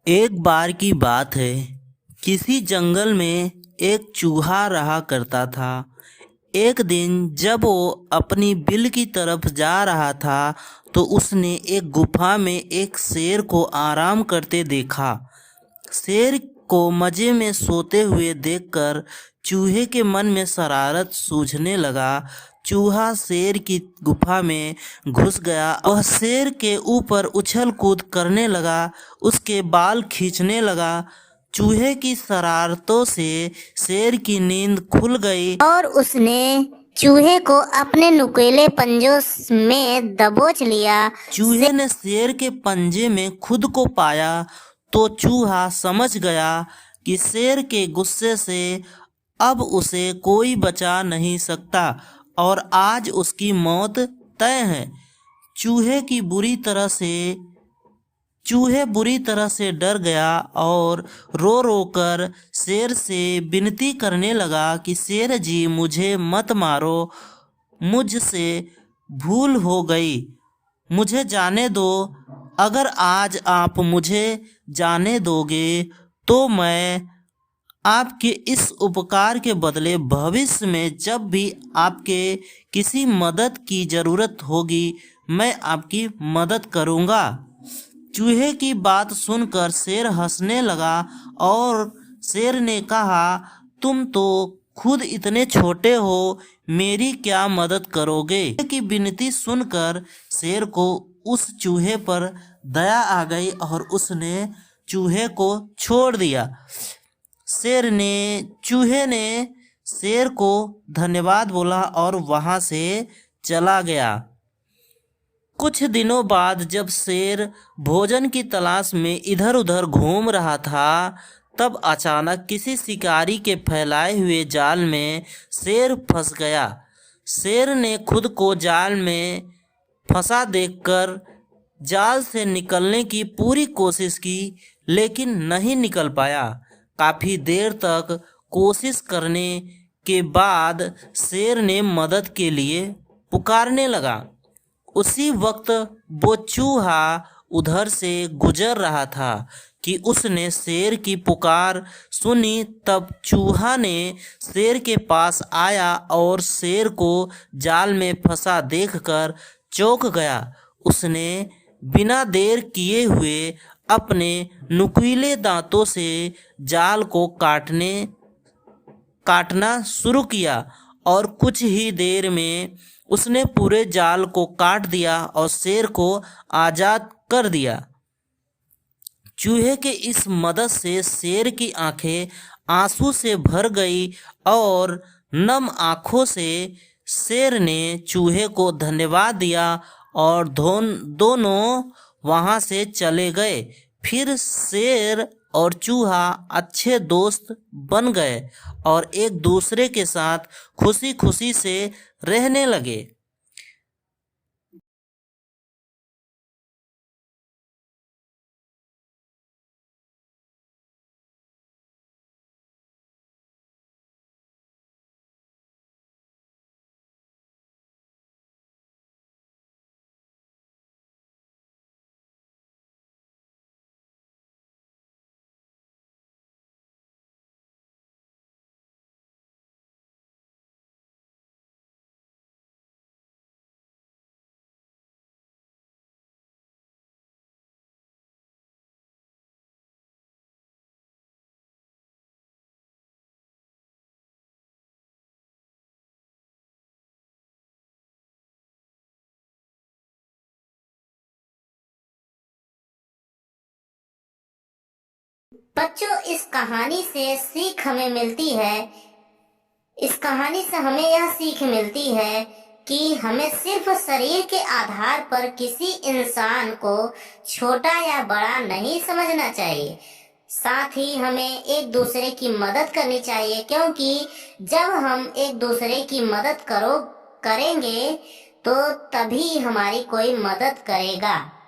एक बार की बात है। किसी जंगल में एक चूहा रहा करता था। एक दिन जब वो अपनी बिल की तरफ जा रहा था तो उसने एक गुफा में एक शेर को आराम करते देखा। शेर को मजे में सोते हुए देखकर चूहे के मन में शरारत सूझने लगा। चूहा शेर की गुफा में घुस गया। वह शेर के ऊपर उछल कूद करने लगा, उसके बाल खींचने लगा। चूहे की शरारतों से शेर की नींद खुल गई और उसने चूहे को अपने नुकीले पंजों में दबोच लिया। चूहे ने शेर के पंजे में खुद को पाया तो चूहा समझ गया कि शेर के गुस्से से अब उसे कोई बचा नहीं सकता और आज उसकी मौत तय है। चूहे बुरी तरह से डर गया और रो रो कर शेर से विनती करने लगा कि शेर जी, मुझे मत मारो, मुझसे भूल हो गई, मुझे जाने दो। अगर आज आप मुझे जाने दोगे तो मैं आपके इस उपकार के बदले भविष्य में जब भी आपके किसी मदद की ज़रूरत होगी मैं आपकी मदद करूँगा। चूहे की बात सुनकर शेर हंसने लगा और शेर ने कहा, तुम तो खुद इतने छोटे हो, मेरी क्या मदद करोगे। चूहे की विनती सुनकर शेर को उस चूहे पर दया आ गई और उसने चूहे को छोड़ दिया। चूहे ने शेर को धन्यवाद बोला और वहां से चला गया। कुछ दिनों बाद जब शेर भोजन की तलाश में इधर उधर घूम रहा था तब अचानक किसी शिकारी के फैलाए हुए जाल में शेर फंस गया। शेर ने खुद को जाल में फंसा देखकर जाल से निकलने की पूरी कोशिश की लेकिन नहीं निकल पाया। काफी देर तक कोशिश करने के बाद शेर ने मदद के लिए पुकारने लगा। उसी वक्त वो चूहा उधर से गुजर रहा था कि उसने शेर की पुकार सुनी। तब चूहा ने शेर के पास आया और शेर को जाल में फंसा देखकर चौंक गया। उसने बिना देर किए हुए अपने नुकीले दांतों से जाल को काटना शुरू किया और कुछ ही देर में उसने पूरे जाल को काट दिया और शेर को आजाद कर दिया। चूहे के इस मदद से शेर की आंखें आंसू से भर गई और नम आंखों से शेर ने चूहे को धन्यवाद दिया और दोनों वहां से चले गए। फिर शेर और चूहा अच्छे दोस्त बन गए और एक दूसरे के साथ खुशी खुशी से रहने लगे। बच्चों, इस कहानी से सीख हमें मिलती है। इस कहानी से हमें यह सीख मिलती है कि हमें सिर्फ शरीर के आधार पर किसी इंसान को छोटा या बड़ा नहीं समझना चाहिए। साथ ही हमें एक दूसरे की मदद करनी चाहिए, क्योंकि जब हम एक दूसरे की मदद करेंगे तो तभी हमारी कोई मदद करेगा।